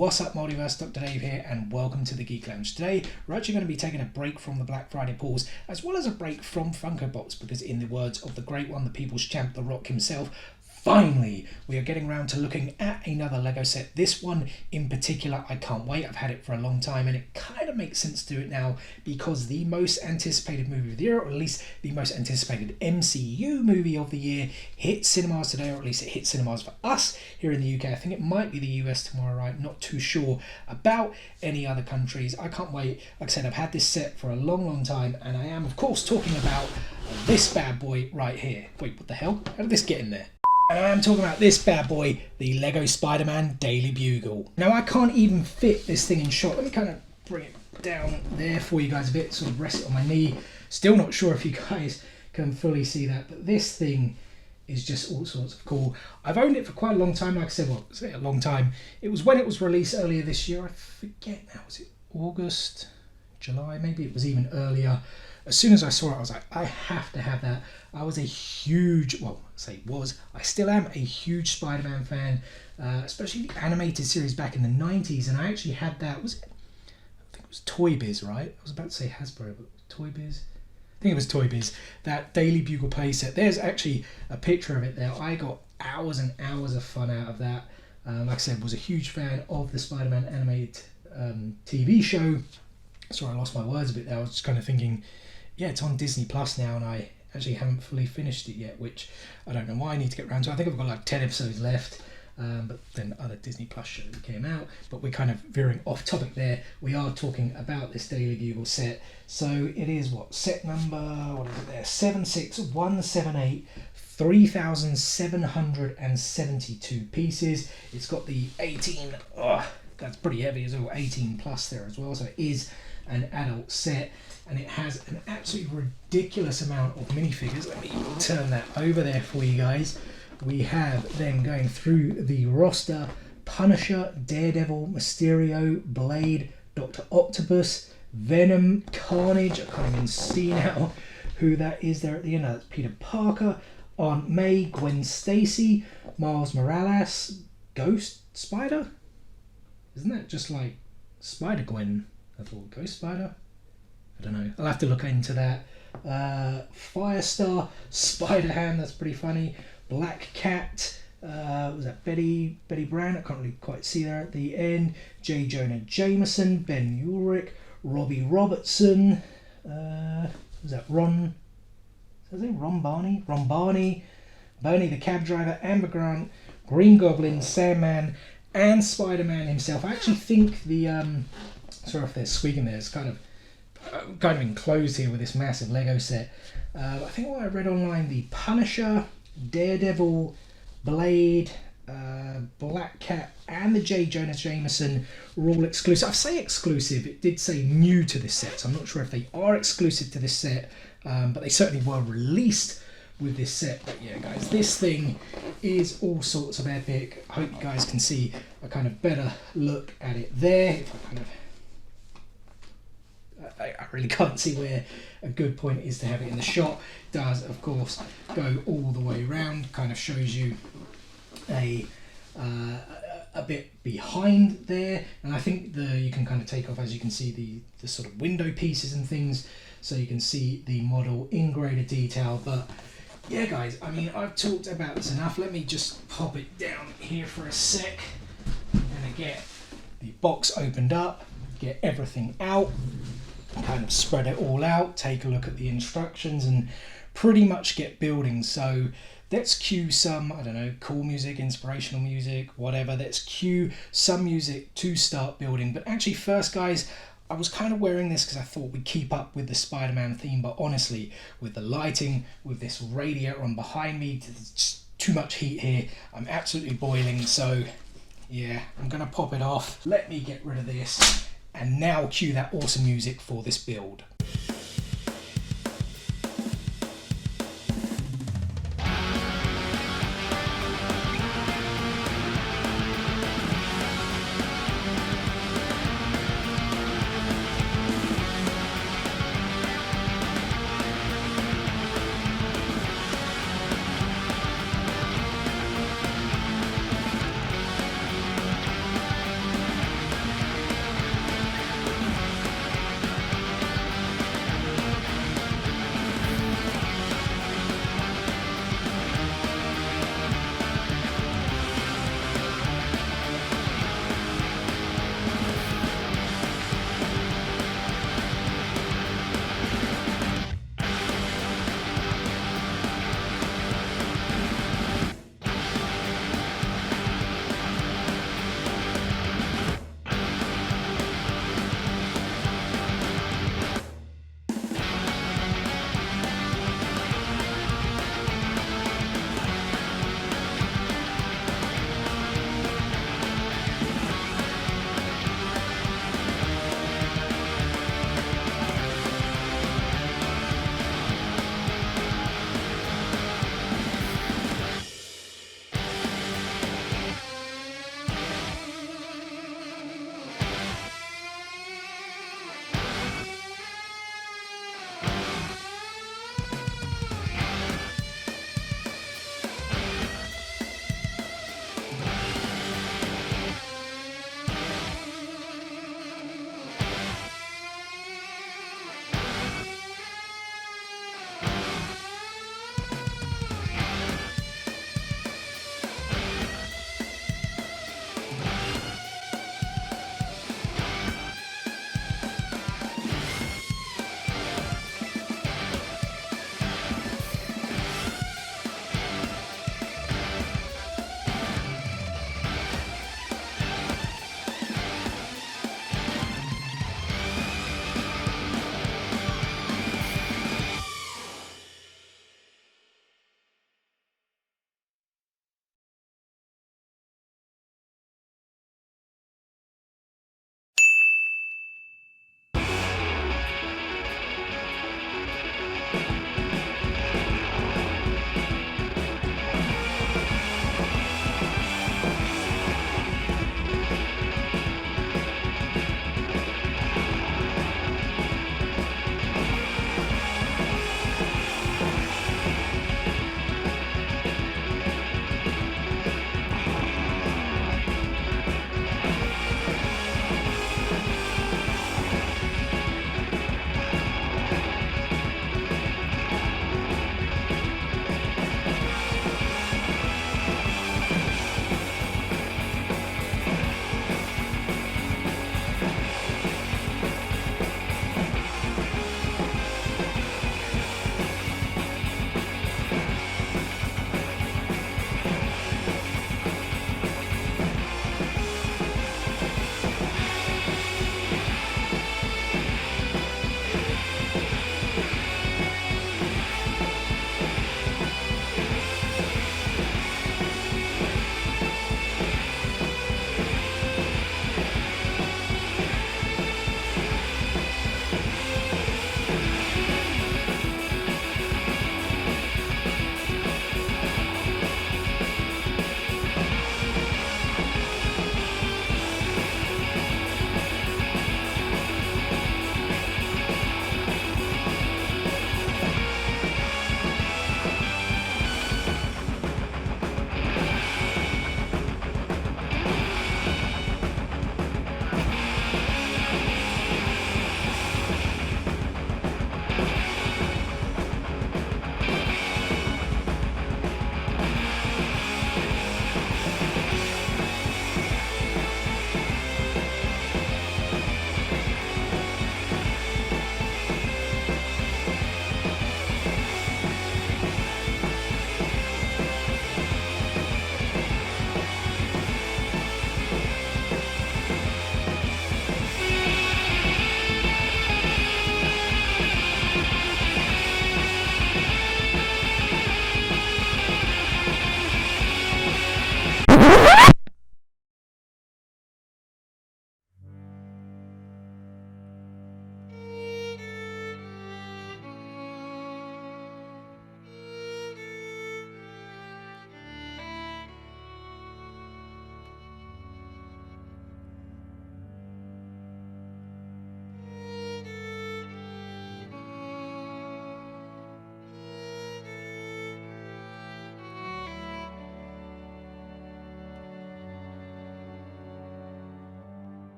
What's up, Multiverse? Dr. Dave here, and welcome to the Geek Lounge. Today, we're actually going to be taking a break from the Black Friday pause, as well as a break from Funko Pops, because in the words of the great one, the People's Champ, The Rock himself, finally, we are getting around to looking at another Lego set. This one in particular, I can't wait. I've had it for a long time, and it kind of makes sense to do it now because the most anticipated movie of the year, or at least the most anticipated MCU movie of the year, hit cinemas today, or at least it hit cinemas for us here in the UK. I think it might be the US tomorrow, right? Not too sure about any other countries. I can't wait. Like I said, I've had this set for a long time, and I am, of course, talking about this bad boy right here. Wait, what the hell? How did this get in there? And I am talking about this bad boy, the Lego Spider-Man Daily Bugle. Now, I can't even fit this thing in shot. Let me kind of bring it down there for you guys a bit, sort of rest it on my knee. Still not sure if you guys can fully see that, but this thing is just all sorts of cool. I've owned it for quite a long time, like I said, well, it's a long time. It was when it was released earlier this year. I forget now, was it August, July? Maybe it was even earlier. As soon as I saw it, I was like, I have to have that. I was a huge, well, I still am a huge Spider-Man fan, especially the animated series back in the 90s. And I actually had that, I think it was Toy Biz, right? I was about to say Hasbro, but Toy Biz? I think it was Toy Biz, that Daily Bugle playset. There's actually a picture of it there. I got hours and hours of fun out of that. Like I said, was a huge fan of the Spider-Man animated TV show. Sorry, I lost my words a bit there. I was just kind of thinking, yeah, it's on Disney Plus now, and I actually haven't fully finished it yet, which I don't know why I need to get around to. I think I've got like 10 episodes left, but then other Disney Plus shows came out. But we're kind of veering off topic there. We are talking about this Daily Bugle set. So it is what? Set number, what is it there? 76178, 3,772 pieces. It's got the 18, that's pretty heavy as well, 18 plus there as well. So it is an adult set, and it has an absolutely ridiculous amount of minifigures. Let me turn that over there for you guys. We have then going through the roster: Punisher, Daredevil, Mysterio, Blade, Dr. Octopus, Venom, Carnage. I can't even see now who that is there at the end. That's Peter Parker, Aunt May, Gwen Stacy, Miles Morales, Ghost Spider. Isn't that just like Spider-Gwen? I thought Ghost Spider? I don't know. I'll have to look into that. Firestar, Spider-Ham, that's pretty funny. Black Cat, was that Betty Brown? I can't really quite see there at the end. J. Jonah Jameson, Ben Ulrich, Robbie Robertson, was that Ron? Is it Ron Barney? Ron Barney, Bernie the Cab Driver, Amber Grant, Green Goblin, Sandman, and Spider-Man himself. I actually think the sorry if they're squeaking there, it's kind of enclosed here with this massive Lego set. I think what I read online, the Punisher, Daredevil, Blade, Black Cat, and the J. Jonah Jameson were all exclusive. I say exclusive, it did say new to this set, so I'm not sure if they are exclusive to this set, but they certainly were released with this set. But yeah, guys, this thing is all sorts of epic. I hope you guys can see a kind of better look at it there. If I kind of, I really can't see where a good point is to have it in the shot. It does, of course, go all the way around. Kind of shows you a bit behind there, and I think you can kind of take off, as you can see, the sort of window pieces and things, so you can see the model in greater detail. But yeah, guys, I mean, I've talked about this enough. Let me just pop it down here for a sec. I'm going to get the box opened up, get everything out, kind of spread it all out, take a look at the instructions, and pretty much get building. So let's cue some, I don't know, cool music, inspirational music, whatever. Let's cue some music to start building. But actually first, guys, I was kind of wearing this because I thought we'd keep up with the Spider-Man theme, but honestly, with the lighting, with this radiator on behind me, there's just too much heat here. I'm absolutely boiling, so yeah, I'm gonna pop it off. Let me get rid of this, and now cue that awesome music for this build.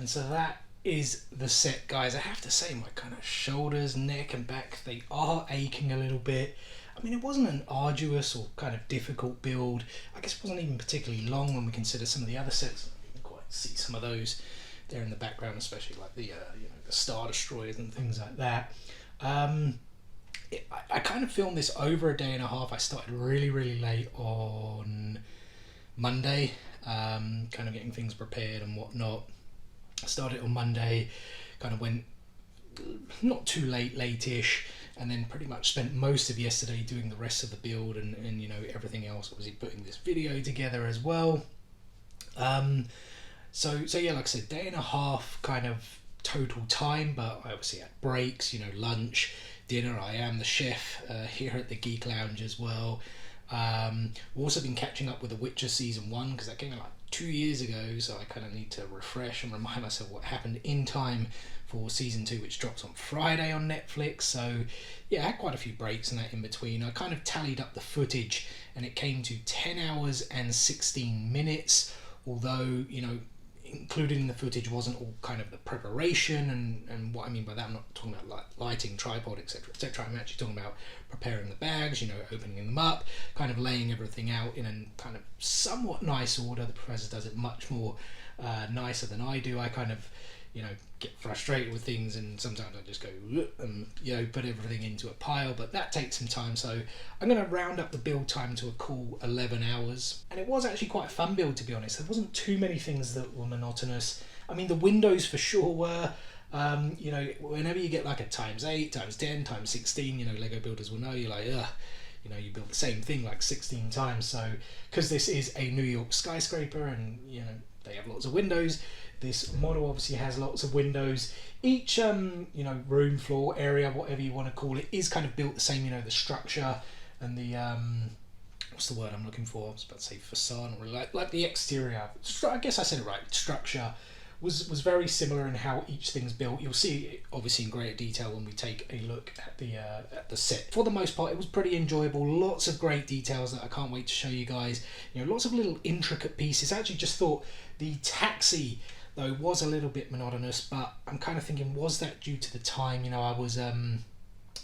And so that is the set, guys. I have to say my kind of shoulders, neck and back, they are aching a little bit. I mean, it wasn't an arduous or kind of difficult build. I guess it wasn't even particularly long when we consider some of the other sets. You can quite see some of those there in the background, especially like the the Star Destroyers and things like that. I kind of filmed this over a day and a half. I started really late on Monday, kind of getting things prepared and whatnot. I started on Monday, kind of went not too late-ish, and then pretty much spent most of yesterday doing the rest of the build and everything else, obviously putting this video together as well. So yeah, like I said, day and a half kind of total time, but I obviously had breaks, lunch, dinner. I am the chef here at the Geek Lounge as well. We've also been catching up with The Witcher Season 1 because that came out like 2 years ago, so I kind of need to refresh and remind myself what happened in time for Season 2, which drops on Friday on Netflix. So yeah, I had quite a few breaks in that in between. I kind of tallied up the footage and it came to 10 hours and 16 minutes, although, included in the footage wasn't all kind of the preparation and what I mean by that, I'm not talking about lighting, tripod, etc. I'm actually talking about preparing the bags, opening them up, kind of laying everything out in a kind of somewhat nice order. The professor does it much more nicer than I do. I kind of get frustrated with things, and sometimes I just go and put everything into a pile, but that takes some time. So I'm going to round up the build time to a cool 11 hours, and it was actually quite a fun build, to be honest. There wasn't too many things that were monotonous. I mean, the windows for sure were. Whenever you get like a ×8, ×10, ×16, Lego builders will know, you're like, ugh, you build the same thing like 16 times. So because this is a New York skyscraper and they have lots of windows, this model obviously has lots of windows. Each room, floor, area, whatever you want to call it, is kind of built the same. The structure and the what's the word I'm looking for? I was about to say facade, or like the exterior. I guess I said it right. Structure was very similar in how each thing's built. You'll see it obviously in greater detail when we take a look at the set. For the most part, it was pretty enjoyable. Lots of great details that I can't wait to show you guys. Lots of little intricate pieces. I actually just thought the taxi though was a little bit monotonous, but I'm kind of thinking, was that due to the time? I was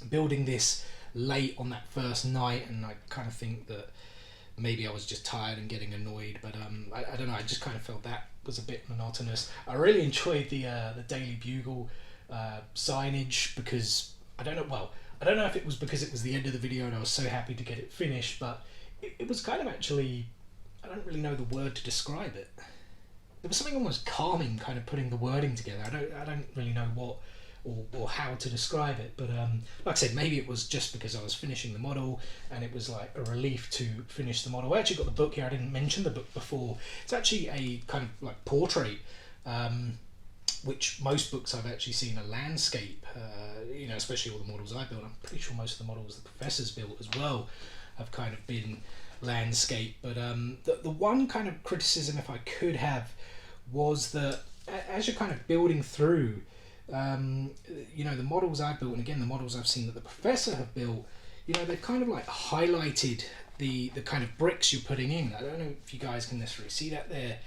building this late on that first night, and I kind of think that maybe I was just tired and getting annoyed, but I don't know, I just kind of felt that was a bit monotonous. I really enjoyed the Daily Bugle signage, because I don't know if it was because it was the end of the video and I was so happy to get it finished, but it was kind of actually, I don't really know the word to describe it. There was something almost calming kind of putting the wording together. I don't really know what or how to describe it, but like I said, maybe it was just because I was finishing the model and it was like a relief to finish the model. I actually got the book here. I didn't mention the book before. It's actually a kind of like portrait, which most books I've actually seen a landscape, especially all the models I built. I'm pretty sure most of the models the professor's built as well have kind of been landscape. But the one kind of criticism, if I could have, was that as you're kind of building through, the models I built, and again the models I've seen that the professor have built, they've kind of like highlighted the kind of bricks you're putting in. I don't know if you guys can necessarily see that there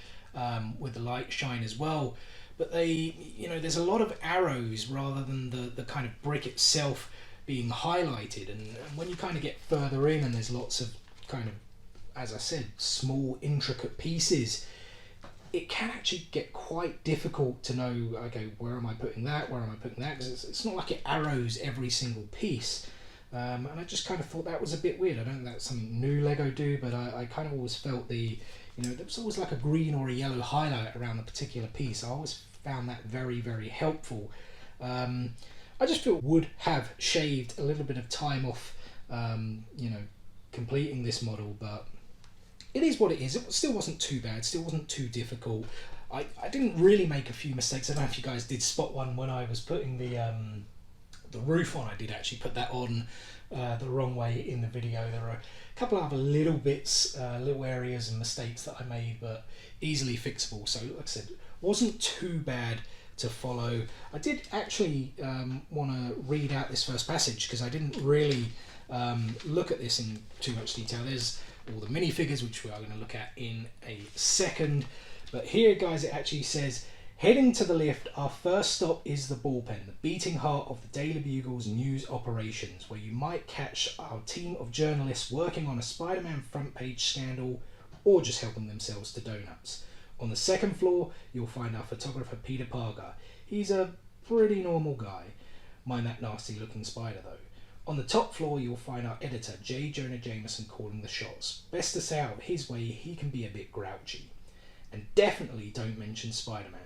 with the light shine as well, but there's a lot of arrows rather than the kind of brick itself being highlighted, and when you kind of get further in and there's lots of kind of, as I said, small intricate pieces, it can actually get quite difficult to know, okay, where am I putting that, because it's not like it arrows every single piece, and I just kind of thought that was a bit weird. I don't think that's something new Lego do, but I kind of always felt there was always like a green or a yellow highlight around a particular piece. I always found that very, very helpful. I just feel would have shaved a little bit of time off, completing this model, but it is what it is. It still wasn't too bad, still wasn't too difficult. I didn't really make a few mistakes. I don't know if you guys did spot one when I was putting the roof on. I did actually put that on the wrong way in the video. There are a couple of other little bits, little areas and mistakes that I made, but easily fixable. So like I said, wasn't too bad to follow. I did actually want to read out this first passage because I didn't really look at this in too much detail. There's all the minifigures, which we are going to look at in a second. But here, guys, it actually says, Heading to the lift, our first stop is the bullpen, the beating heart of the Daily Bugle's news operations, where you might catch our team of journalists working on a Spider-Man front page scandal or just helping themselves to donuts. On the second floor, you'll find our photographer Peter Parker. He's a pretty normal guy. Mind that nasty looking spider though. On the top floor, you'll find our editor J. Jonah Jameson calling the shots. Best to say out of his way, he can be a bit grouchy. And definitely don't mention Spider-Man.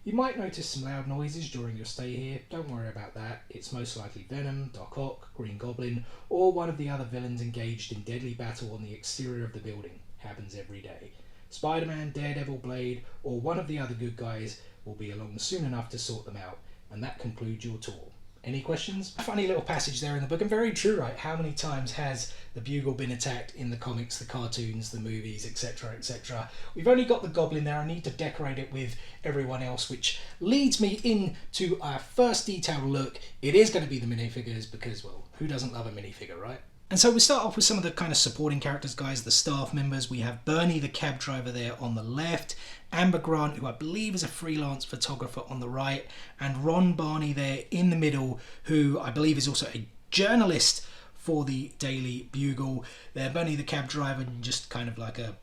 You might notice some loud noises during your stay here. Don't worry about that. It's most likely Venom, Doc Ock, Green Goblin, or one of the other villains engaged in deadly battle on the exterior of the building. Happens every day. Spider-Man, Daredevil, Blade, or one of the other good guys will be along soon enough to sort them out. And that concludes your tour. Any questions? A funny little passage there in the book, and very true, right? How many times has the Bugle been attacked in the comics, the cartoons, the movies, etc., etc.? We've only got the Goblin there. I need to decorate it with everyone else, which leads me into our first detailed look. It is going to be the minifigures because, well, who doesn't love a minifigure, right? And so we start off with some of the kind of supporting characters, guys, the staff members. We have Bernie, the cab driver, there on the left, Amber Grant, who I believe is a freelance photographer, on the right, and Ron Barney there in the middle, who I believe is also a journalist for the Daily Bugle. There, Bernie, the cab driver, just kind of like a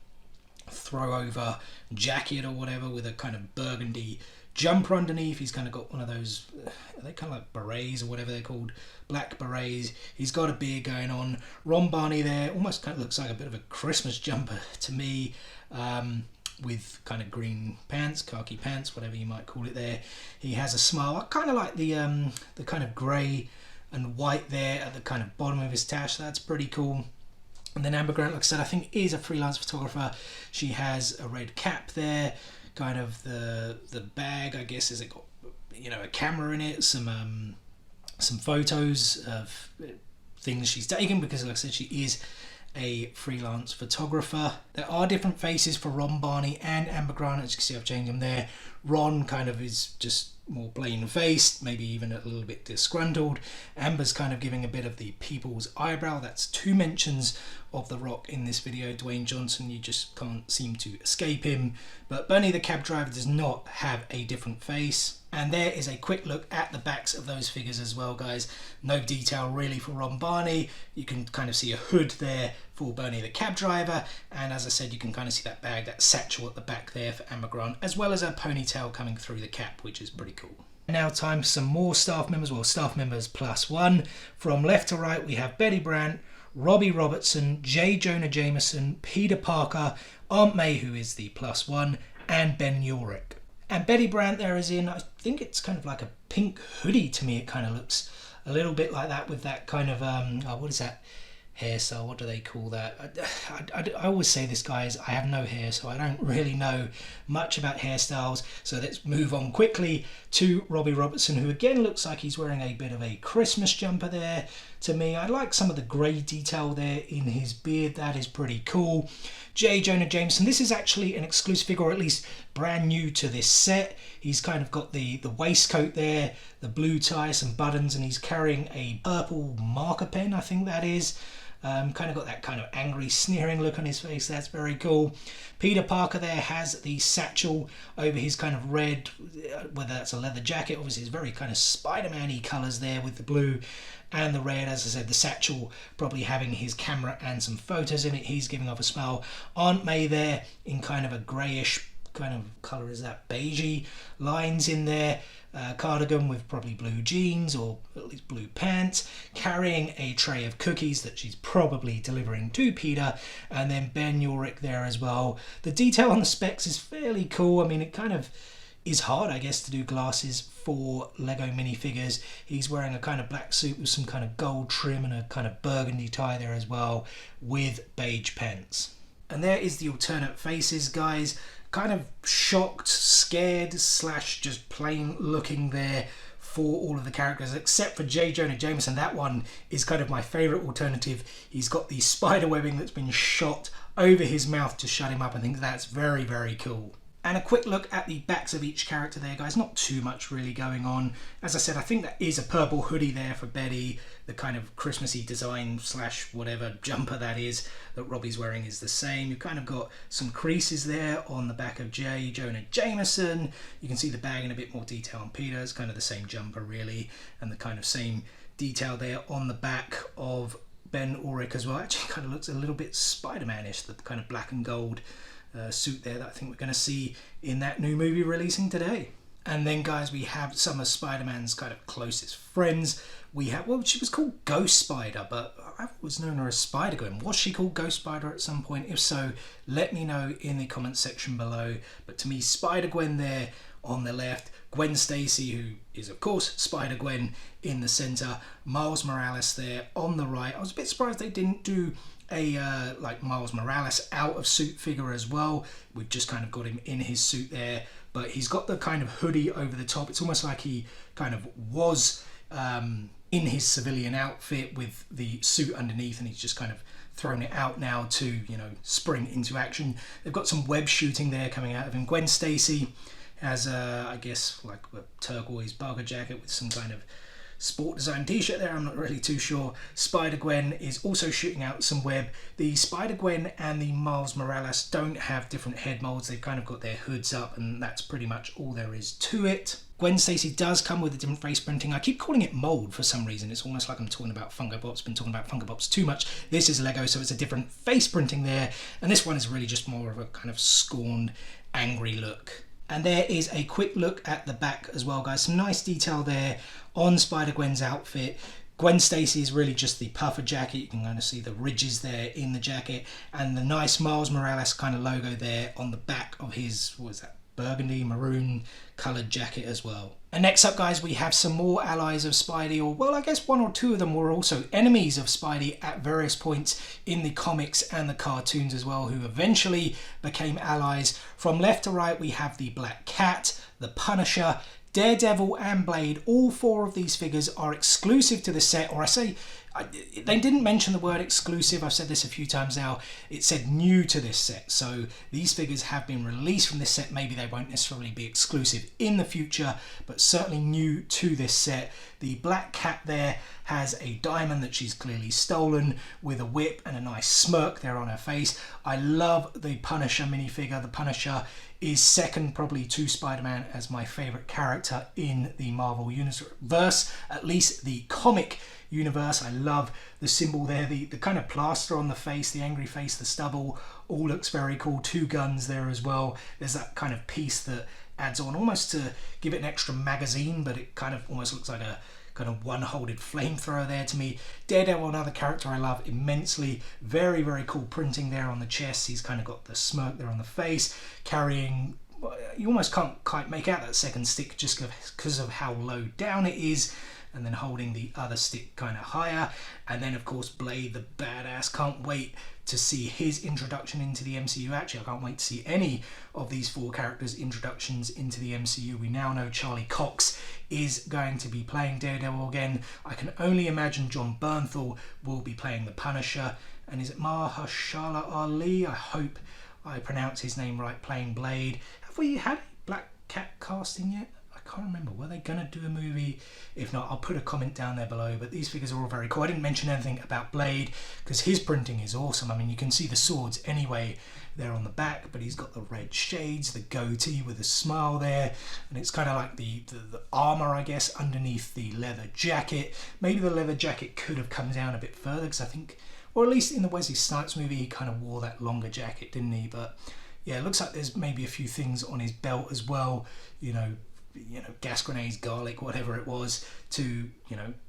throw-over jacket or whatever with a kind of burgundy jumper underneath. He's kind of got one of those, are they kind of like berets or whatever they're called, black berets. He's got a beard going on. Ron Barney there almost kind of looks like a bit of a Christmas jumper to me, with kind of green pants, khaki pants, whatever you might call it there. He has a smile. I kind of like the kind of grey and white there at the kind of bottom of his tash. That's pretty cool. And then Amber Grant, like I said, I think is a freelance photographer. She has a red cap there, kind of the bag, I guess, has it got, you know, a camera in it, some photos of things she's taken, because like I said, she is a freelance photographer. There are different faces for Ron Barney and Amber Grant. As you can see, I've changed them there. Ron kind of is just more plain faced, maybe even a little bit disgruntled. Amber's kind of giving a bit of the people's eyebrow. That's two mentions of The Rock in this video. Dwayne Johnson, you just can't seem to escape him. But Bernie the cab driver does not have a different face. And there is a quick look at the backs of those figures as well, guys. No detail really for Ron Barney. You can kind of see a hood there for Bernie the cab driver. And as I said, you can kind of see that bag, that satchel at the back there for Amber Grant, as well as a ponytail coming through the cap, which is pretty cool. Now time for some more staff members. Well, staff members plus one. From left to right, we have Betty Brant, Robbie Robertson, J. Jonah Jameson, Peter Parker, Aunt May, who is the plus one, and Ben Ulrich. And Betty Brant there is in, I think it's kind of like a pink hoodie to me. It kind of looks a little bit like that with that kind of, what is that hairstyle? What do they call that? I always say this, guys, I have no hair, so I don't really know much about hairstyles. So let's move on quickly to Robbie Robertson, who again looks like he's wearing a bit of a Christmas jumper there to me. I like some of the grey detail there in his beard. That is pretty cool. J. Jonah Jameson, this is actually an exclusive figure, or at least brand new to this set. He's kind of got the waistcoat there, the blue tie, some buttons, and he's carrying a purple marker pen, I think that is. Kind of got that kind of angry, sneering look on his face. That's very cool. Peter Parker there has the satchel over his kind of red, whether that's a leather jacket. Obviously, it's very kind of Spider-Man-y colours there with the blue and the red. As I said, the satchel probably having his camera and some photos in it. He's giving off a smile. Aunt May there in kind of a greyish kind of colour, is that beigey lines in there. Cardigan with probably blue jeans or at least blue pants, carrying a tray of cookies that she's probably delivering to Peter, and then Ben Ulrich there as well. The detail on the specs is fairly cool. I mean, it kind of is hard, I guess, to do glasses for Lego minifigures. He's wearing a kind of black suit with some kind of gold trim and a kind of burgundy tie there as well, with beige pants. And there is the alternate faces, guys. Kind of shocked, scared, slash just plain looking there for all of the characters, except for J. Jonah Jameson. That one is kind of my favourite alternative. He's got the spider webbing that's been shot over his mouth to shut him up. I think that's very, very cool. And a quick look at the backs of each character there, guys. Not too much really going on. As I said, I think that is a purple hoodie there for Betty. The kind of Christmassy design / whatever jumper that is that Robbie's wearing is the same. You've kind of got some creases there on the back of Jonah Jameson. You can see the bag in a bit more detail on Peter. It's kind of the same jumper really, and the kind of same detail there on the back of Ben Urich as well. Actually kind of looks a little bit Spider-Man-ish, the kind of black and gold suit there that I think we're going to see in that new movie releasing today. And then, guys, we have some of Spider-Man's kind of closest friends. We have, well, she was called Ghost Spider, but I was known her as Spider-Gwen. Was she called Ghost Spider at some point? If so, let me know in the comments section below. But to me, Spider-Gwen there on the left, Gwen Stacy, who is of course Spider-Gwen, in the centre, Miles Morales there on the right. I was a bit surprised they didn't do a like Miles Morales out of suit figure as well. We've just kind of got him in his suit there, but he's got the kind of hoodie over the top. It's almost like he kind of was in his civilian outfit with the suit underneath, and he's just kind of thrown it out now to, you know, spring into action. They've got some web shooting there coming out of him. Gwen Stacy has I guess like a turquoise bugger jacket with some kind of sport design t-shirt there, I'm not really too sure. Spider-Gwen is also shooting out some web. The Spider-Gwen and the Miles Morales don't have different head molds. They've kind of got their hoods up, and that's pretty much all there is to it. Gwen Stacy does come with a different face printing. I keep calling it mold for some reason. It's almost like I'm talking about Funko Pops. Been talking about Funko Pops too much. This is Lego, so it's a different face printing there, and this one is really just more of a kind of scorned, angry look. And there is a quick look at the back as well, guys. Some nice detail there on Spider-Gwen's outfit. Gwen Stacy is really just the puffer jacket. You can kind of see the ridges there in the jacket, and the nice Miles Morales kind of logo there on the back of his, what was that, burgundy maroon coloured jacket as well. And next up, guys, we have some more allies of Spidey, or well, I guess one or two of them were also enemies of Spidey at various points in the comics and the cartoons as well, who eventually became allies. From left to right, we have the Black Cat, the Punisher, Daredevil and Blade. All four of these figures are exclusive to the set, or they didn't mention the word exclusive. I've said this a few times now. It said new to this set. So these figures have been released from this set. Maybe they won't necessarily be exclusive in the future, but certainly new to this set. The Black Cat there has a diamond that she's clearly stolen with a whip and a nice smirk there on her face. I love the Punisher minifigure. The Punisher is second probably to Spider-Man as my favourite character in the Marvel Universe, at least the comic universe. I love the symbol there, the kind of plaster on the face, the angry face, the stubble, all looks very cool. Two guns there as well. There's that kind of piece that adds on almost to give it an extra magazine, but it kind of almost looks like a kind of one-holded flamethrower there to me. Daredevil, another character I love immensely. Very, very cool printing there on the chest. He's kind of got the smirk there on the face, carrying, you almost can't quite make out that second stick just because of how low down it is, and then holding the other stick kind of higher. And then of course Blade the badass. Can't wait to see his introduction into the MCU. Actually, I can't wait to see any of these four characters' introductions into the MCU. We now know Charlie Cox is going to be playing Daredevil again. I can only imagine John Bernthal will be playing the Punisher. And is it Mahershala Ali? I hope I pronounce his name right, playing Blade. Have we had a Black Cat casting yet? I can't remember. Were they going to do a movie? If not, I'll put a comment down there below. But these figures are all very cool. I didn't mention anything about Blade because his printing is awesome. I mean, you can see the swords anyway there on the back, but he's got the red shades, the goatee with a smile there, and it's kind of like the armor, I guess, underneath the leather jacket. Maybe the leather jacket could have come down a bit further, because I think, or at least in the Wesley Snipes movie, he kind of wore that longer jacket, didn't he? But yeah, it looks like there's maybe a few things on his belt as well, you know, gas grenades, garlic, whatever it was, to,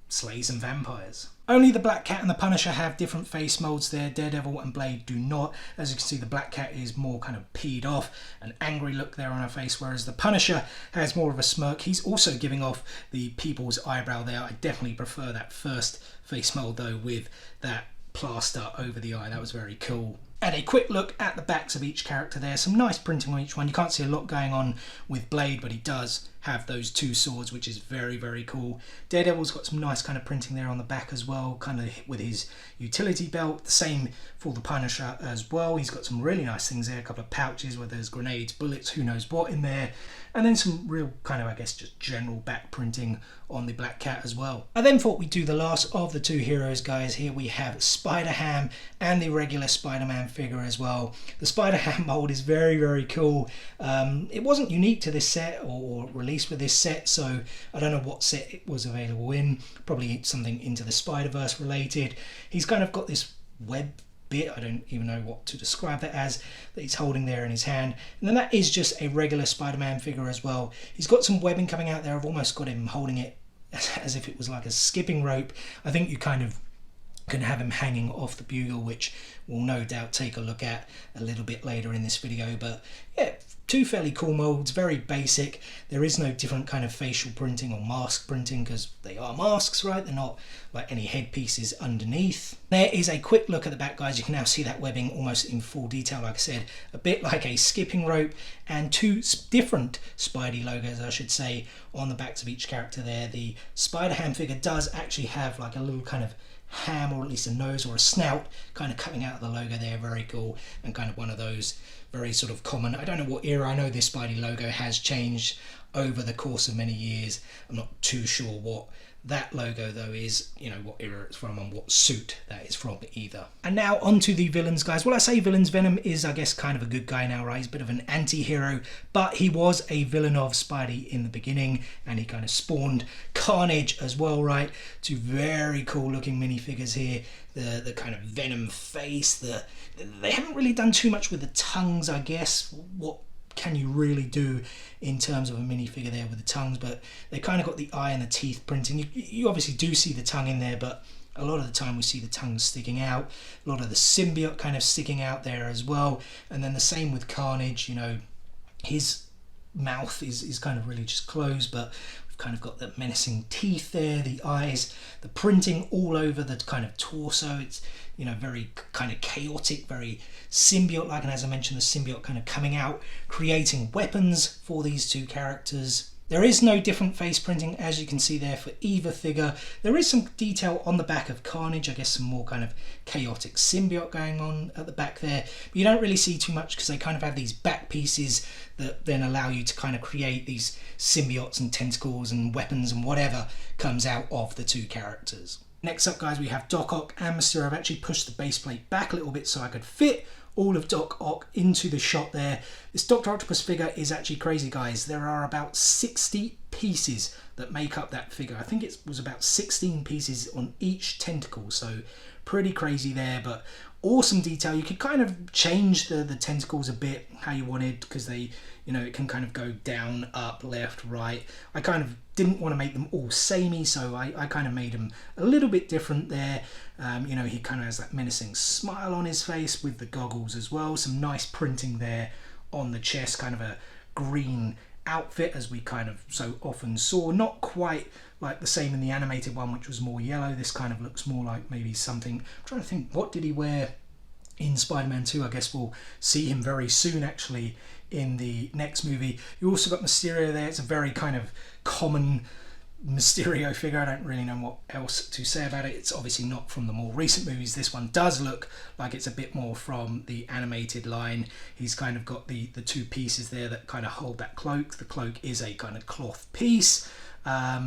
slay some vampires. Only the Black Cat and the Punisher have different face molds there. Daredevil and Blade do not. As you can see, the Black Cat is more kind of peed off, an angry look there on her face, whereas the Punisher has more of a smirk. He's also giving off the people's eyebrow there. I definitely prefer that first face mold though, with that plaster over the eye. That was very cool. And a quick look at the backs of each character there. Some nice printing on each one. You can't see a lot going on with Blade, but he does have those two swords, which is very, very cool. Daredevil's got some nice kind of printing there on the back as well, kind of with his utility belt. The same for the Punisher as well. He's got some really nice things there, a couple of pouches where there's grenades, bullets, who knows what in there. And then some real kind of, I guess, just general back printing on the Black Cat as well. I then thought we'd do the last of the two heroes, guys. Here we have Spider-Ham and the regular Spider-Man figure as well. The Spider-Ham mold is very, very cool. It wasn't unique to this set or released with this set, so I don't know what set it was available in. Probably something Into the Spider-Verse related. He's kind of got this web bit, I don't even know what to describe that as, that he's holding there in his hand. And then that is just a regular Spider-Man figure as well. He's got some webbing coming out there. I've almost got him holding it as if it was like a skipping rope. I think you kind of can have him hanging off the bugle, which we'll no doubt take a look at a little bit later in this video. But yeah, two fairly cool molds, very basic. There is no different kind of facial printing or mask printing because they are masks, right? They're not like any headpieces underneath. There is a quick look at the back, guys. You can now see that webbing almost in full detail, like I said, a bit like a skipping rope, and two different Spidey logos, I should say, on the backs of each character there. The Spider-Ham figure does actually have like a little kind of ham, or at least a nose or a snout kind of coming out of the logo there. Very cool, and kind of one of those very sort of common, I don't know what era. I know this Spidey logo has changed over the course of many years. I'm not too sure what that logo though is, you know, what era it's from and what suit that is from either. And now onto the villains, guys. Well, I say villains, Venom is, I guess, kind of a good guy now, right? He's a bit of an anti-hero, but he was a villain of Spidey in the beginning, and he kind of spawned Carnage as well, right? Two very cool looking minifigures here. The kind of Venom face, they haven't really done too much with the tongues, I guess. What can you really do in terms of a minifigure there with the tongues? But they kind of got the eye and the teeth printing. You obviously do see the tongue in there, but a lot of the time we see the tongue sticking out. A lot of the symbiote kind of sticking out there as well. And then the same with Carnage, you know, his mouth is kind of really just closed, but we've kind of got the menacing teeth there, the eyes, the printing all over the kind of torso. It's, you know, very kind of chaotic, very symbiote-like, and as I mentioned, the symbiote kind of coming out, creating weapons for these two characters. There is no different face printing, as you can see there, for either figure. There is some detail on the back of Carnage, I guess some more kind of chaotic symbiote going on at the back there. But you don't really see too much because they kind of have these back pieces that then allow you to kind of create these symbiotes and tentacles and weapons and whatever comes out of the two characters. Next up, guys, we have Doc Ock and Mysterio. I've actually pushed the base plate back a little bit so I could fit all of Doc Ock into the shot there. This Dr. Octopus figure is actually crazy, guys. There are about 60 pieces that make up that figure. I think it was about 16 pieces on each tentacle, so pretty crazy there, but awesome detail. You could kind of change the tentacles a bit how you wanted, because they, you know, it can kind of go down, up, left, right. I kind of didn't want to make them all samey, so I kind of made them a little bit different there. You know, he kind of has that menacing smile on his face with the goggles as well. Some nice printing there on the chest, kind of a green outfit as we kind of so often saw. Not quite like the same in the animated one, which was more yellow. This kind of looks more like maybe something, I'm trying to think, what did he wear in Spider-Man 2? I guess we'll see him very soon actually in the next movie. You also got Mysterio there. It's a very kind of common Mysterio figure. I don't really know what else to say about it. It's obviously not from the more recent movies. This one does look like it's a bit more from the animated line. He's kind of got the two pieces there that kind of hold that cloak. The cloak is a kind of cloth piece.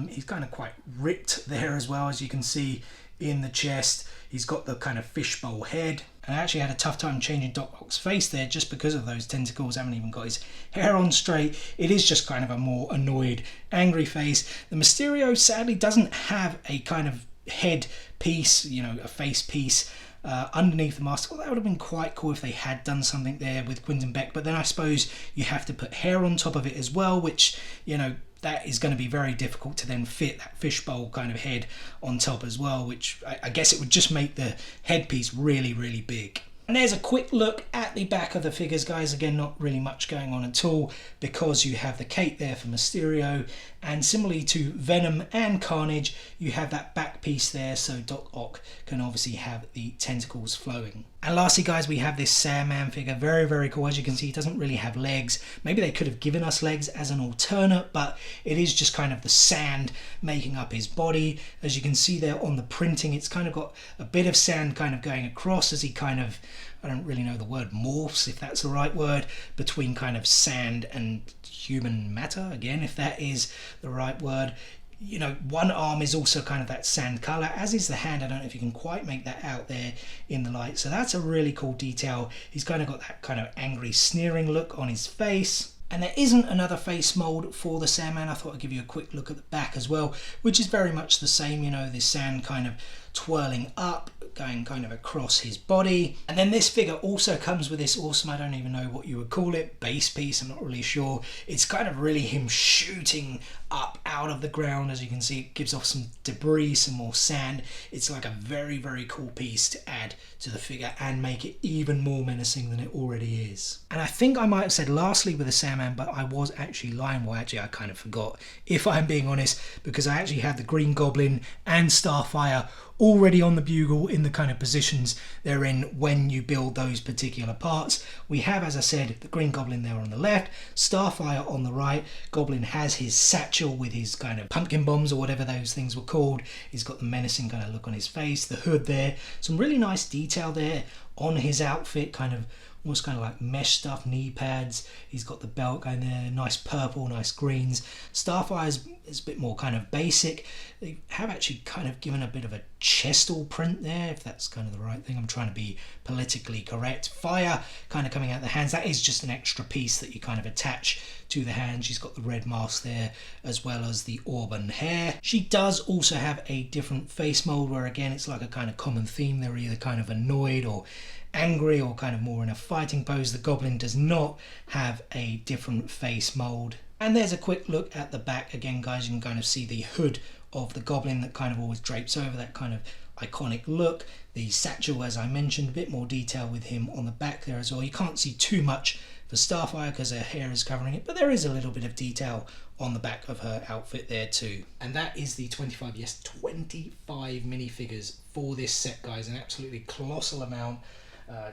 He's kind of quite ripped there as well, as you can see in the chest. He's got the kind of fishbowl head. And I actually had a tough time changing Doc Ock's face there just because of those tentacles. I haven't even got his hair on straight. It is just kind of a more annoyed, angry face. The Mysterio sadly doesn't have a kind of head piece, you know, a face piece underneath the mask. Well, that would have been quite cool if they had done something there with Quentin Beck. But then I suppose you have to put hair on top of it as well, which, you know, that is going to be very difficult to then fit that fishbowl kind of head on top as well, which I guess it would just make the headpiece really, really big. And there's a quick look at the back of the figures, guys. Again, not really much going on at all because you have the cape there for Mysterio, and similarly to Venom and Carnage, you have that back piece there so Doc Ock can obviously have the tentacles flowing. And lastly, guys, we have this Sandman figure. Very, very cool. As you can see, he doesn't really have legs. Maybe they could have given us legs as an alternate, but it is just kind of the sand making up his body. As you can see there on the printing, it's kind of got a bit of sand kind of going across as he kind of, I don't really know the word, morphs, if that's the right word, between kind of sand and human matter, again, if that is the right word. You know, one arm is also kind of that sand color, as is the hand. I don't know if you can quite make that out there in the light. So that's a really cool detail. He's kind of got that kind of angry, sneering look on his face. And there isn't another face mold for the Sandman. I thought I'd give you a quick look at the back as well, which is very much the same, you know, this sand kind of twirling up, going kind of across his body. And then this figure also comes with this awesome, I don't even know what you would call it, base piece, I'm not really sure. It's kind of really him shooting up out of the ground. As you can see, it gives off some debris, some more sand. It's like a very, very cool piece to add to the figure and make it even more menacing than it already is. And I think I might have said lastly with the Sandman, but I was actually lying. Well, actually I kind of forgot, if I'm being honest, because I actually had the Green Goblin and Starfire already on the Bugle in the kind of positions they're in when you build those particular parts. We have, as I said, the Green Goblin there on the left, Starfire on the right. Goblin has his satchel with his kind of pumpkin bombs or whatever those things were called. He's got the menacing kind of look on his face, the hood there. Some really nice detail there on his outfit, kind of almost kind of like mesh stuff, knee pads. He's got the belt going there, nice purple, nice greens. Starfire is a bit more kind of basic. They have actually kind of given a bit of a chestal print there, if that's kind of the right thing. I'm trying to be politically correct. Fire kind of coming out the hands. That is just an extra piece that you kind of attach to the hand. She's got the red mask there as well as the auburn hair. She does also have a different face mold where again it's like a kind of common theme. They're either kind of annoyed or angry or kind of more in a fighting pose. The Goblin does not have a different face mold. And there's a quick look at the back again, guys. You can kind of see the hood of the Goblin that kind of always drapes over, that kind of iconic look. The satchel, as I mentioned, a bit more detail with him on the back there as well. You can't see too much for Starfire because her hair is covering it, but there is a little bit of detail on the back of her outfit there too. And that is the 25 minifigures for this set, guys. An absolutely colossal amount.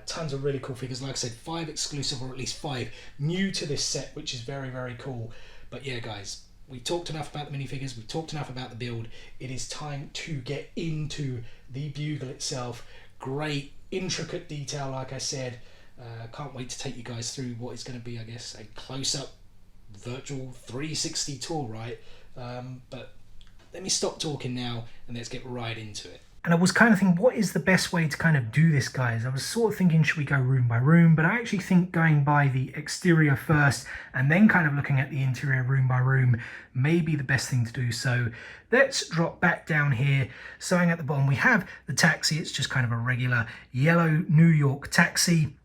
Tons of really cool figures. Like I said, 5 exclusive, or at least 5 new to this set, which is very, very cool. But yeah, guys, we talked enough about the minifigures. We've talked enough about the build. It is time to get into the Bugle itself. Great, intricate detail, like I said. Can't wait to take you guys through what is going to be, I guess, a close-up virtual 360 tour, right? But let me stop talking now and let's get right into it. And I was kind of thinking, what is the best way to kind of do this, guys? I was sort of thinking, should we go room by room? But I actually think going by the exterior first and then kind of looking at the interior room by room may be the best thing to do. So let's drop back down here. Starting at the bottom, we have the taxi. It's just kind of a regular yellow New York taxi.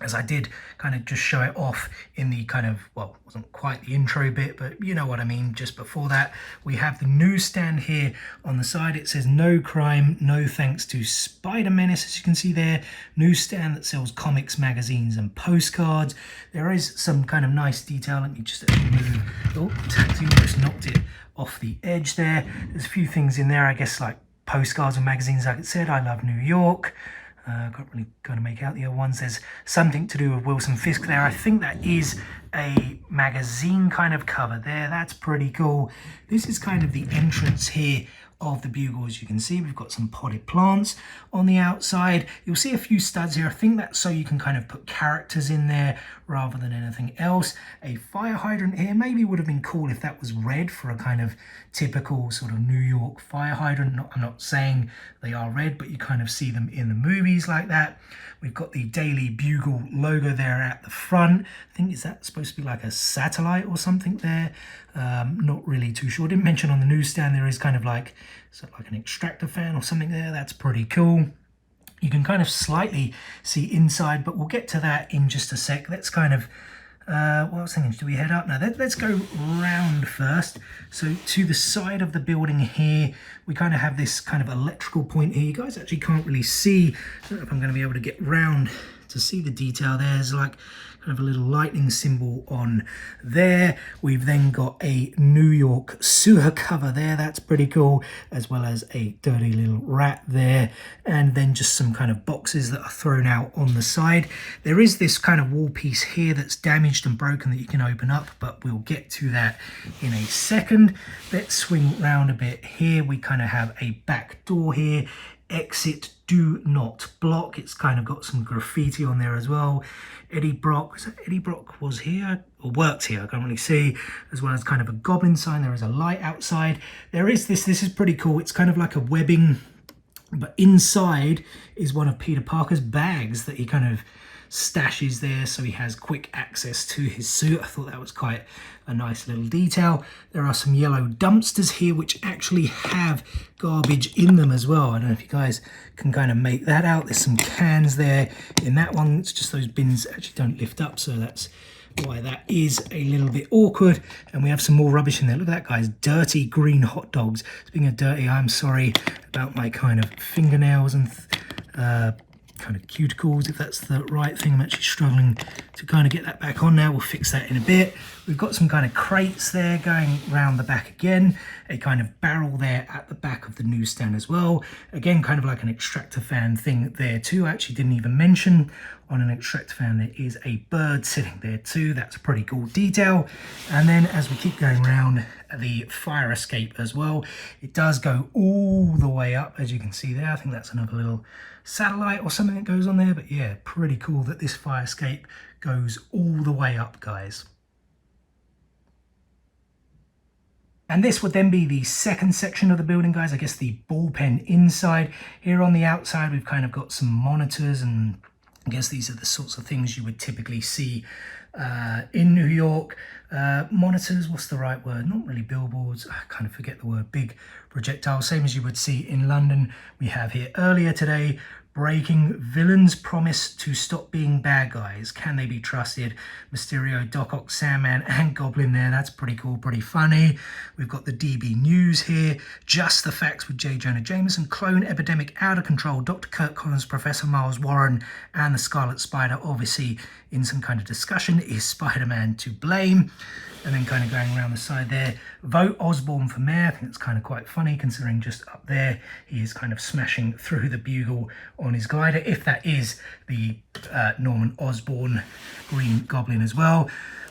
As I did kind of just show it off in the kind of, well, wasn't quite the intro bit, but you know what I mean. Just before that, we have the newsstand here on the side. It says no crime, no thanks to Spider-Man, as you can see there. Newsstand that sells comics, magazines and postcards. There is some kind of nice detail. Let me just move. Oh, taxi almost knocked it off the edge there. There's a few things in there, I guess, like postcards and magazines. Like it said, I love New York. Can't really kind of make out the other ones. There's something to do with Wilson Fisk there. I think that is a magazine kind of cover there. That's pretty cool. This is kind of the entrance here of the Bugle. As you can see, we've got some potted plants on the outside. You'll see a few studs here. I think that's so you can kind of put characters in there rather than anything else. A fire hydrant here maybe would have been cool if that was red for a kind of typical sort of New York fire hydrant. I'm not saying they are red, but you kind of see them in the movies like that. We've got the Daily Bugle logo there at the front. I think, is that supposed to be like a satellite or something there? Not really too sure. Didn't mention on the newsstand there is kind of like, is that like an extractor fan or something there? That's pretty cool. You can kind of slightly see inside, but we'll get to that in just a sec. Let's kind of, what I was thinking, do we head up? Now let's go round first. So to the side of the building here, we kind of have this kind of electrical point here. You guys actually can't really see. I don't know if I'm going to be able to get round to see the detail. There's like kind of a little lightning symbol on there. We've then got a New York sewer cover there, that's pretty cool, as well as a dirty little rat there, and then just some kind of boxes that are thrown out on the side. There is this kind of wall piece here that's damaged and broken that you can open up, but we'll get to that in a second. Let's swing round a bit here. We kind of have a back door here. Exit, do not block. It's kind of got some graffiti on there as well. Eddie Brock, was that Eddie Brock was here or worked here? I can't really see. As well as kind of a goblin sign. There is a light outside. There is this is pretty cool. It's kind of like a webbing, but inside is one of Peter Parker's bags that he kind of stashes there, so he has quick access to his suit. I thought that was quite a nice little detail. There are some yellow dumpsters here which actually have garbage in them as well. I don't know if you guys can kind of make that out. There's some cans there in that one. It's just those bins actually don't lift up, so that's why that is a little bit awkward. And we have some more rubbish in there. Look at that, guys. Dirty green hot dogs. Speaking of dirty, I'm sorry about my kind of fingernails and kind of cuticles, if that's the right thing. I'm actually struggling to kind of get that back on now. We'll fix that in a bit. We've got some kind of crates there going round the back again. A kind of barrel there at the back of the newsstand as well. Again, kind of like an extractor fan thing there too. I actually didn't even mention on an extractor fan there is a bird sitting there too. That's a pretty cool detail. And then as we keep going around, the fire escape as well. It does go all the way up, as you can see there. I think that's another little satellite or something that goes on there, but yeah, pretty cool that this fire escape goes all the way up, guys. And this would then be the second section of the building, guys. I guess the bullpen inside. Here on the outside, we've kind of got some monitors, and I guess these are the sorts of things you would typically see in New York. Monitors, what's the right word? Not really billboards. I kind of forget the word. Big projectiles, same as you would see in London. We have here earlier today, breaking villains promise to stop being bad guys. Can they be trusted? Mysterio, Doc Ock, Sandman, and Goblin there. That's pretty cool, pretty funny. We've got the DB News here. Just the Facts with J. Jonah Jameson. Clone epidemic out of control. Dr. Kirk Collins, Professor Miles Warren, and the Scarlet Spider. Obviously in some kind of discussion. Is Spider-Man to blame? And then kind of going around the side there, vote Osborn for mayor. I think it's kind of quite funny considering just up there he is kind of smashing through the bugle on his glider, if that is the Norman Osborn Green Goblin as well.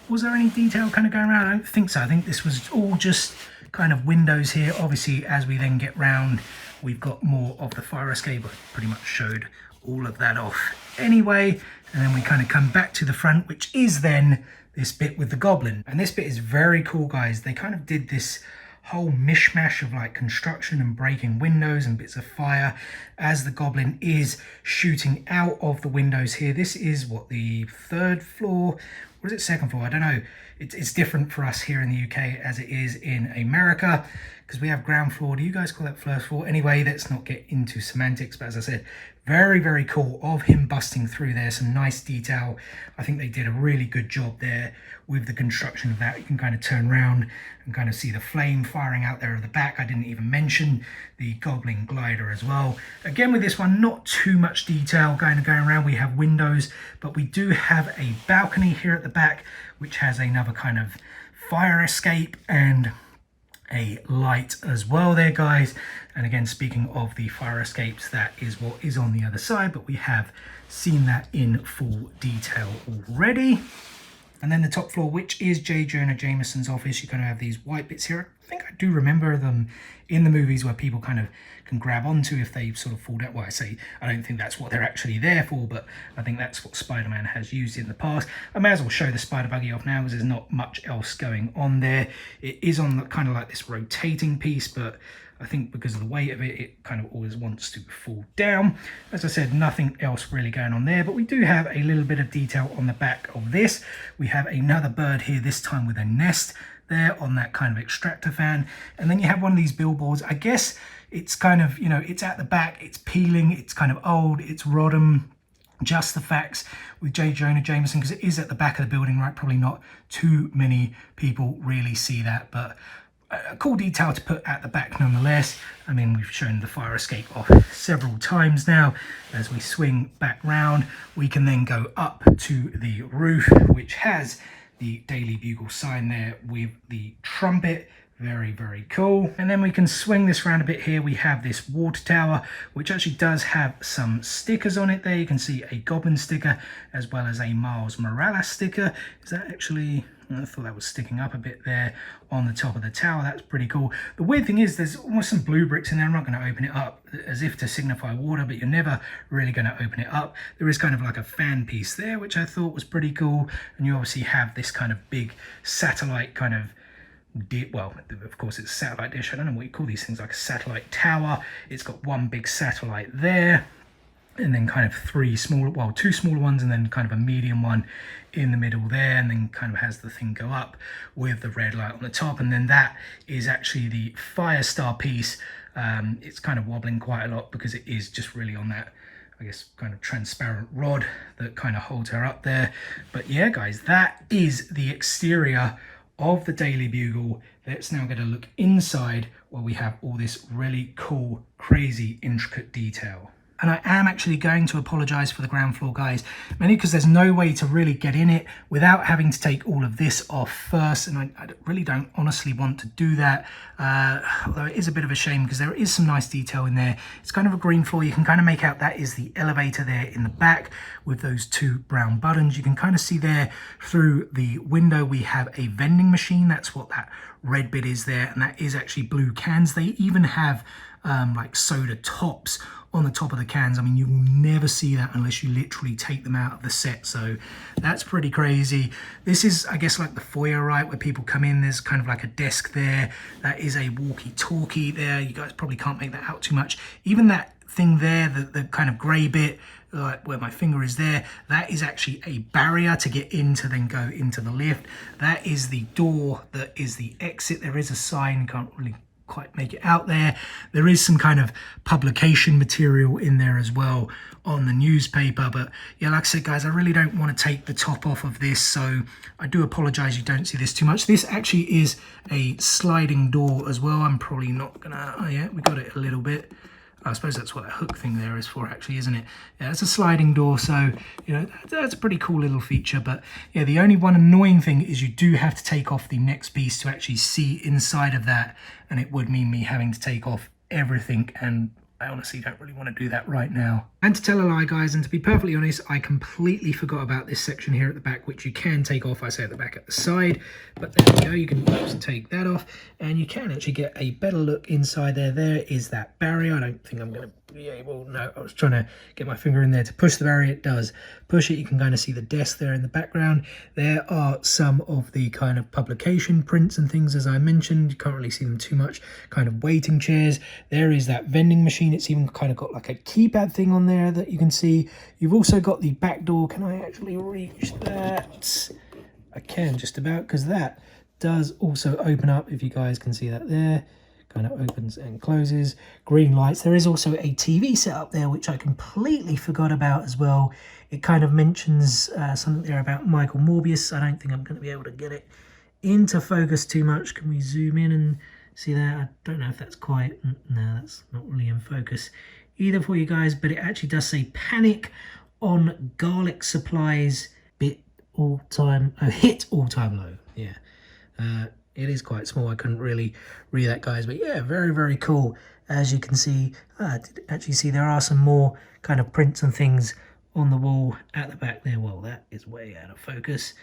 Was there any detail kind of going around? I don't think so. I think this was all just kind of windows here. Obviously, as we then get round, we've got more of the fire escape. I pretty much showed all of that off anyway. And then we kind of come back to the front, which is then this bit with the Goblin. And this bit is very cool, guys. They kind of did this whole mishmash of like construction and breaking windows and bits of fire as the Goblin is shooting out of the windows here. This is what, the third floor? What is it, second floor? I don't know. It's different for us here in the UK as it is in America, because we have ground floor. Do you guys call that first floor? Anyway, let's not get into semantics, but as I said, very, very cool of him busting through there. Some nice detail. I think they did a really good job there with the construction of that. You can kind of turn around and kind of see the flame firing out there at the back. I didn't even mention the Goblin glider as well. Again, with this one, not too much detail going around. We have windows, but we do have a balcony here at the back, which has another kind of fire escape and a light as well there, guys. And again, speaking of the fire escapes, that is what is on the other side, but we have seen that in full detail already. And then the top floor, which is J. Jonah Jameson's office, you kind of have these white bits here. I think I do remember them in the movies where people kind of can grab onto if they sort of fall down. Well, I don't think that's what they're actually there for, but I think that's what Spider-Man has used in the past. I may as well show the spider buggy off now, because there's not much else going on there. It is on kind of like this rotating piece, but I think because of the weight of it, it kind of always wants to fall down. As I said, nothing else really going on there, but we do have a little bit of detail on the back of this. We have another bird here, this time with a nest there on that kind of extractor fan. And then you have one of these billboards. I guess it's kind of, you know, it's at the back, it's peeling, it's kind of old, it's Rodham. Just the Facts with J. Jonah Jameson, because it is at the back of the building, right? Probably not too many people really see that, but a cool detail to put at the back nonetheless. I mean, we've shown the fire escape off several times now. As we swing back round, we can then go up to the roof, which has the Daily Bugle sign there with the trumpet. Very, very cool. And then we can swing this around a bit here. We have this water tower, which actually does have some stickers on it there. You can see a Goblin sticker as well as a Miles Morales sticker. Is that actually... I thought that was sticking up a bit there on the top of the tower. That's pretty cool. The weird thing is there's almost some blue bricks in there. I'm not going to open it up as if to signify water, but you're never really going to open it up. There is kind of like a fan piece there, which I thought was pretty cool. And you obviously have this kind of big satellite kind of, well, of course it's a satellite dish. I don't know what you call these things, like a satellite tower. It's got one big satellite there, and then kind of two smaller ones, and then kind of a medium one in the middle there, and then kind of has the thing go up with the red light on the top. And then that is actually the fire star piece. It's kind of wobbling quite a lot because it is just really on that, I guess, kind of transparent rod that kind of holds her up there. But yeah, guys, that is the exterior of the Daily Bugle. Let's now get a look inside where we have all this really cool, crazy, intricate detail. And I am actually going to apologise for the ground floor, guys, mainly because there's no way to really get in it without having to take all of this off first, and I really don't honestly want to do that, although it is a bit of a shame because there is some nice detail in there. It's kind of a green floor. You can kind of make out that is the elevator there in the back with those two brown buttons. You can kind of see there through the window we have a vending machine. That's what that red bit is there, and that is actually blue cans. They even have like soda tops on the top of the cans. I mean, you will never see that unless you literally take them out of the set, so that's pretty crazy. This is, I guess, like the foyer, right, where people come in. There's kind of like a desk there. That is a walkie-talkie there. You guys probably can't make that out too much. Even that thing there, the kind of grey bit, like where my finger is there, that is actually a barrier to get in to then go into the lift. That is the door that is the exit. There is a sign, can't really quite make it out there. There is some kind of publication material in there as well on the newspaper. But yeah, like I said, guys, I really don't want to take the top off of this, so I do apologize you don't see this too much. This actually is a sliding door as well. I'm probably not gonna, oh yeah, we got it a little bit. I suppose that's what that hook thing there is for, actually, isn't it? Yeah, it's a sliding door, so, you know, that's a pretty cool little feature. But yeah, the only one annoying thing is you do have to take off the next piece to actually see inside of that, and it would mean me having to take off everything, and I honestly don't really want to do that right now. And to tell a lie, guys, and to be perfectly honest, I completely forgot about this section here at the back, which you can take off, I say at the back at the side, but there we go, you can just take that off, and you can actually get a better look inside there. There is that barrier. I don't think I'm going to be able, no, I was trying to get my finger in there to push the barrier. It does push it. You can kind of see the desk there in the background. There are some of the kind of publication prints and things, as I mentioned. You can't really see them too much. Kind of waiting chairs. There is that vending machine. It's even kind of got like a keypad thing on there that you can see. You've also got the back door. Can I actually reach that? I can just about, because that does also open up, if you guys can see that there. Kind of opens and closes. Green lights. There is also a TV set up there, which I completely forgot about as well. It kind of mentions something there about Michael Morbius. I don't think I'm going to be able to get it into focus too much. Can we zoom in and see that? I don't know if that's quite, no, that's not really in focus either for you guys, but it actually does say panic on garlic supplies, hit all time low. Yeah. It is quite small. I couldn't really read that, guys, but yeah, very, very cool. As you can see, I did actually see there are some more kind of prints and things on the wall at the back there. Well, that is way out of focus.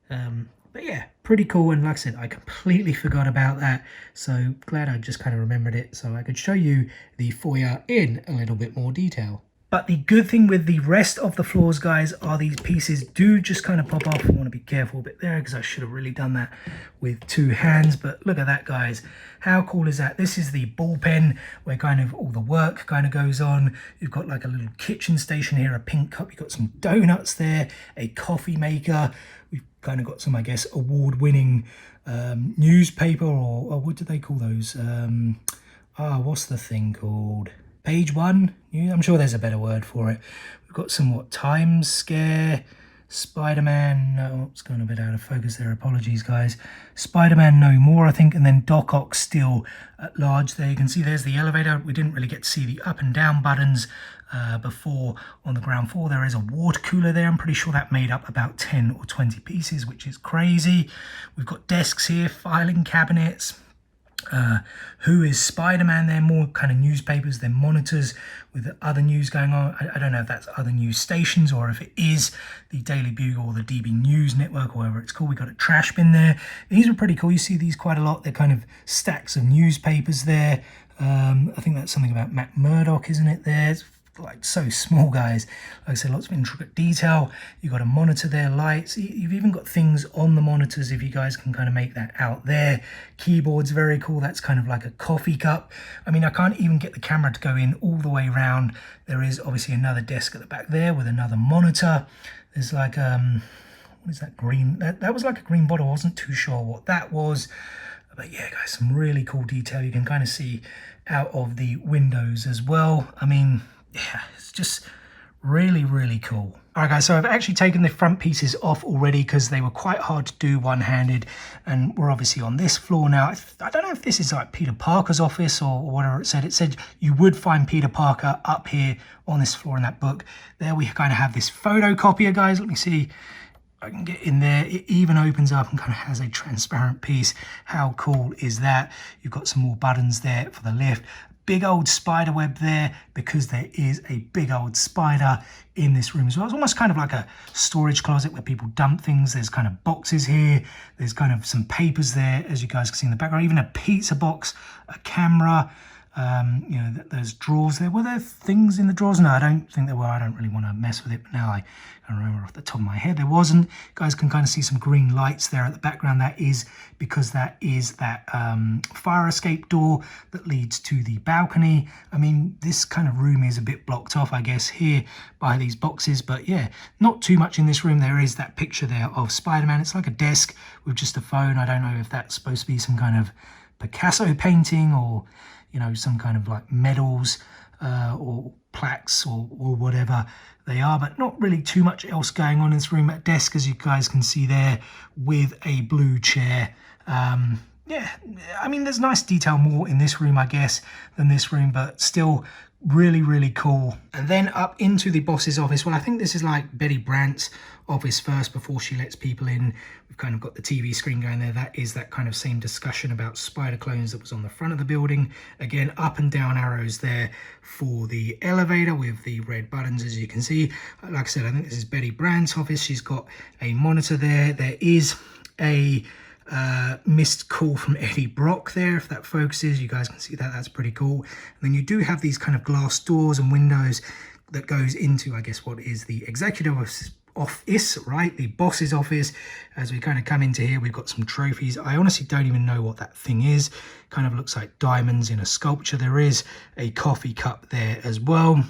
But yeah, pretty cool. And like I said, I completely forgot about that. So glad I just kind of remembered it so I could show you the foyer in a little bit more detail. But the good thing with the rest of the floors, guys, are these pieces do just kind of pop off. I want to be careful a bit there because I should have really done that with two hands. But look at that, guys. How cool is that? This is the ball pen where kind of all the work kind of goes on. You've got like a little kitchen station here, a pink cup. You've got some donuts there, a coffee maker. We've kind of got some, I guess, award-winning newspaper or what do they call those? What's the thing called? Page one? Yeah, I'm sure there's a better word for it. We've got some, Times Scare Spider-Man, no, it's going a bit out of focus there, apologies guys. Spider-Man No More, I think, and then Doc Ock still at large there. You can see there's the elevator. We didn't really get to see the up and down buttons before on the ground floor. There is a water cooler there. I'm pretty sure that made up about 10 or 20 pieces, which is crazy. We've got desks here, filing cabinets. Who is Spider-Man there, more kind of newspapers, then monitors with other news going on. I don't know if that's other news stations or if it is the Daily Bugle or the DB News Network or whatever it's called. We got a trash bin there. These are pretty cool. You see these quite a lot. They're kind of stacks of newspapers there. I think that's something about Matt Murdock, isn't it there? It's like so small, guys. Like I said, lots of intricate detail. You've got a monitor there, lights. You've even got things on the monitors, if you guys can kind of make that out there. Keyboard's very cool. That's kind of like a coffee cup. I mean, I can't even get the camera to go in all the way around. There is obviously another desk at the back there with another monitor. There's like what is that green? That was like a green bottle. I wasn't too sure what that was. But yeah, guys, some really cool detail. You can kind of see out of the windows as well. I mean, yeah, it's just really, really cool. All right, guys, so I've actually taken the front pieces off already because they were quite hard to do one-handed, and we're obviously on this floor now. I don't know if this is like Peter Parker's office or whatever it said. It said you would find Peter Parker up here on this floor in that book. There we kind of have this photocopier, guys. Let me see if I can get in there. It even opens up and kind of has a transparent piece. How cool is that? You've got some more buttons there for the lift. Big old spider web there because there is a big old spider in this room as well. It's almost kind of like a storage closet where people dump things. There's kind of boxes here. There's kind of some papers there, as you guys can see in the background. Even a pizza box, a camera. You know, there's drawers there. Were there things in the drawers? No, I don't think there were. I don't really want to mess with it, but now I can't remember off the top of my head. There wasn't. You guys can kind of see some green lights there at the background. That is because that is that fire escape door that leads to the balcony. I mean, this kind of room is a bit blocked off, I guess, here by these boxes, but yeah, not too much in this room. There is that picture there of Spider-Man. It's like a desk with just a phone. I don't know if that's supposed to be some kind of Picasso painting or, you know, some kind of like medals or plaques or whatever they are, but not really too much else going on in this room. At desk, as you guys can see there, with a blue chair. Yeah, I mean, there's nice detail more in this room, I guess, than this room, but still really, really cool. And then up into the boss's office. Well, I think this is like Betty Brant's office first before she lets people in. We've kind of got the TV screen going there. That is that kind of same discussion about spider clones that was on the front of the building. Again, up and down arrows there for the elevator with the red buttons, as you can see. Like I said, I think this is Betty Brant's office. She's got a monitor there. There is a missed call from Eddie Brock there. If that focuses, you guys can see that. That's pretty cool. And then you do have these kind of glass doors and windows that goes into, I guess, what is the executive office, right? The boss's office. As we kind of come into here, we've got some trophies. I honestly don't even know what that thing is. Kind of looks like diamonds in a sculpture. There is a coffee cup there as well.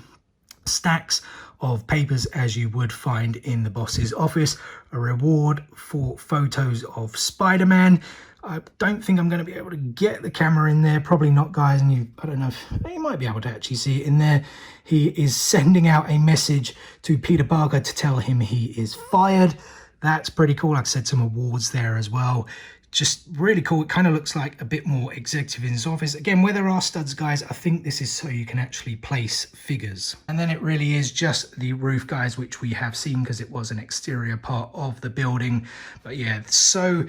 Stacks of papers, as you would find in the boss's office. A reward for photos of Spider-Man. I don't think I'm going to be able to get the camera in there. Probably not, guys. And I don't know if you might be able to actually see it in there. He is sending out a message to Peter Parker to tell him he is fired. That's pretty cool. Like I said, some awards there as well. Just really cool. It kind of looks like a bit more executive in his office. Again, where there are studs, guys, I think this is so you can actually place figures. And then it really is just the roof, guys, which we have seen because it was an exterior part of the building. But yeah, so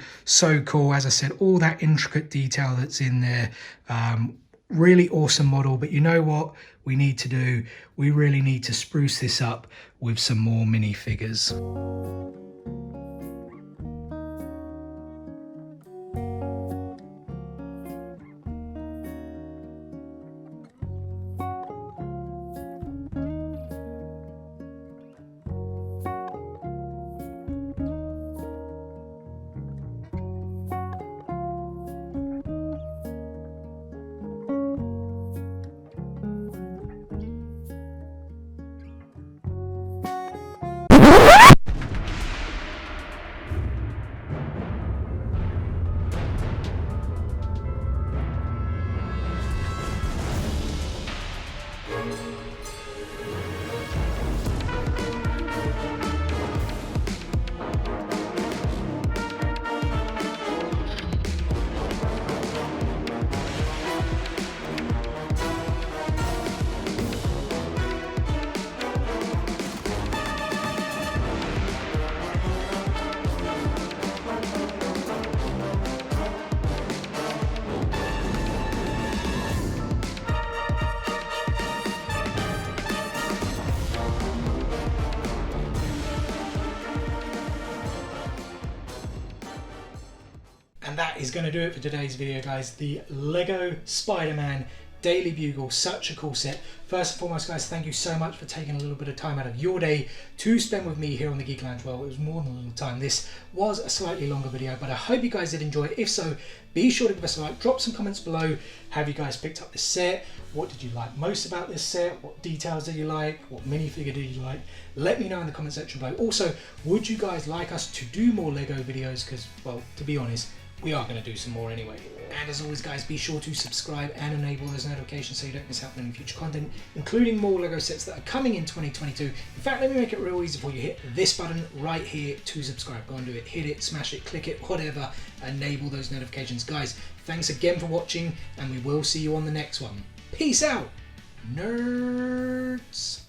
cool. As I said, all that intricate detail that's in there. Really awesome model. But you know what we need to do? We really need to spruce this up with some more minifigures. is going to do it for today's video, guys. The Lego Spider-Man Daily Bugle, such a cool set. First and foremost, guys, thank you so much for taking a little bit of time out of your day to spend with me here on the Geek Lounge. Well, it was more than a little time. This was a slightly longer video, but I hope you guys did enjoy it. If so, be sure to give us a like, drop some comments below. Have you guys picked up this set? What did you like most about this set? What details did you like? What minifigure did you like? Let me know in the comment section below. Also, would you guys like us to do more Lego videos? Because, well, to be honest, we are going to do some more anyway. And as always, guys, be sure to subscribe and enable those notifications so you don't miss out on any future content, including more Lego sets that are coming in 2022. In fact, let me make it real easy for you. Hit this button right here to subscribe. Go and do it. Hit it, smash it, click it, whatever. Enable those notifications. Guys, thanks again for watching, and we will see you on the next one. Peace out, nerds.